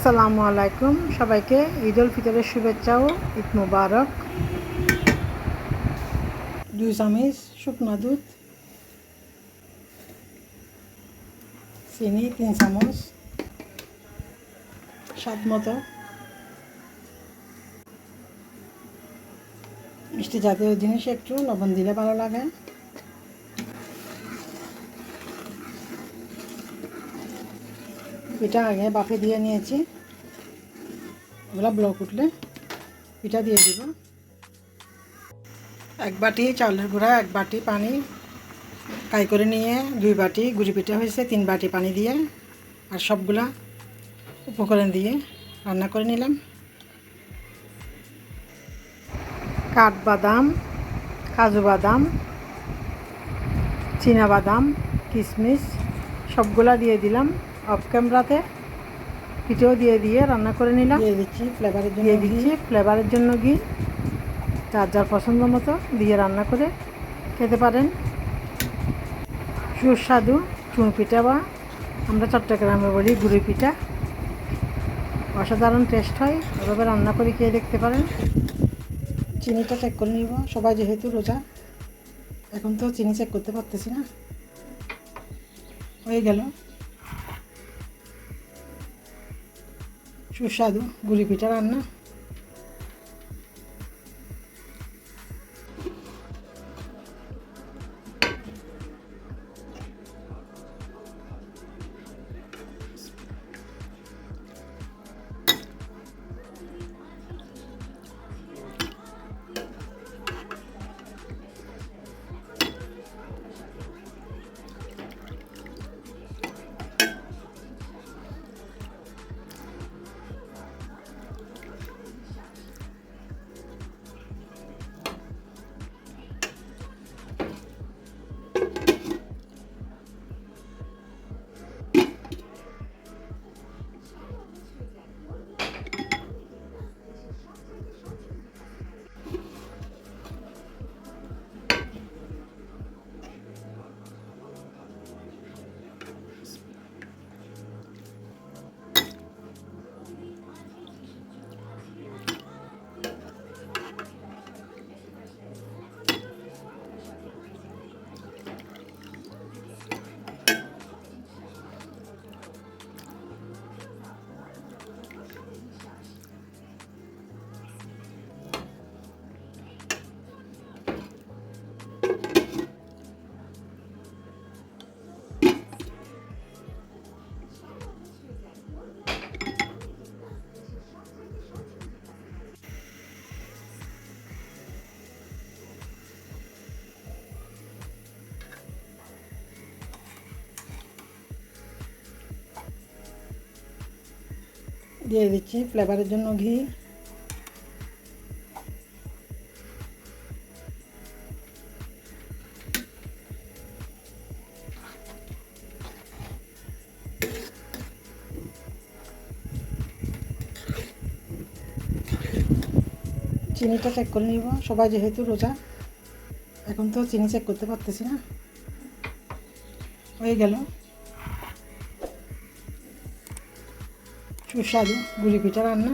আসসালামু আলাইকুম সবাইকে ঈদ উল ফিতরের শুভেচ্ছা ও ঈদ মুবারক। 2 চামচ শুকনো দুধ, চিনি 3 চামচ, স্বাদ মতো, মিষ্টি জাতীয় জিনিস একটু লবণ দিলে ভালো লাগে। পিঠা আগে বাফে দিয়ে নিয়েছি, ওগুলো ব্লক উঠলে পিঠা দিয়ে দিব। 1 বাটি চাউলের গুঁড়া, 1 বাটি পানি কাই করে নিয়ে 2 বাটি গুঁড়ি পিঠা হয়েছে 3 বাটি পানি দিয়ে, আর সবগুলা উপকরণ দিয়ে রান্না করে নিলাম। কাঠবাদাম, কাজু বাদাম, চীনা বাদাম, কিশমিশ সবগুলা দিয়ে দিলাম অফ ক্যামেরাতে। পিঠেও দিয়ে রান্না করে নিলাম। দিয়ে দিচ্ছি ফ্লেভারের জন্য ঘি। যার যার পছন্দ মতো দিয়ে রান্না করে খেতে পারেন। সুস্বাদু চুন পিঠা, বা আমরা চট্টগ্রামে বলি গুঁড়ি পিঠা, অসাধারণ টেস্ট হয়। এভাবে রান্না করে খেয়ে দেখতে পারেন। চিনিটা চেক করে নিব, সবাই যেহেতু রোজা, এখন তো চিনি চেক করতে পারতেছি না। হয়ে গেল সুস্বাদু গুঁড়ি পিঠা রান্না। দিয়ে দিচ্ছি ফ্লেভারের জন্য ঘি। চিনিটা চেক করে নিব, সবাই যেহেতু রোজা, এখন তো চিনি চেক করতে পারতেছি না। হয়ে গেল সুস্বাদু গুঁড়ি পিঠা রান্না।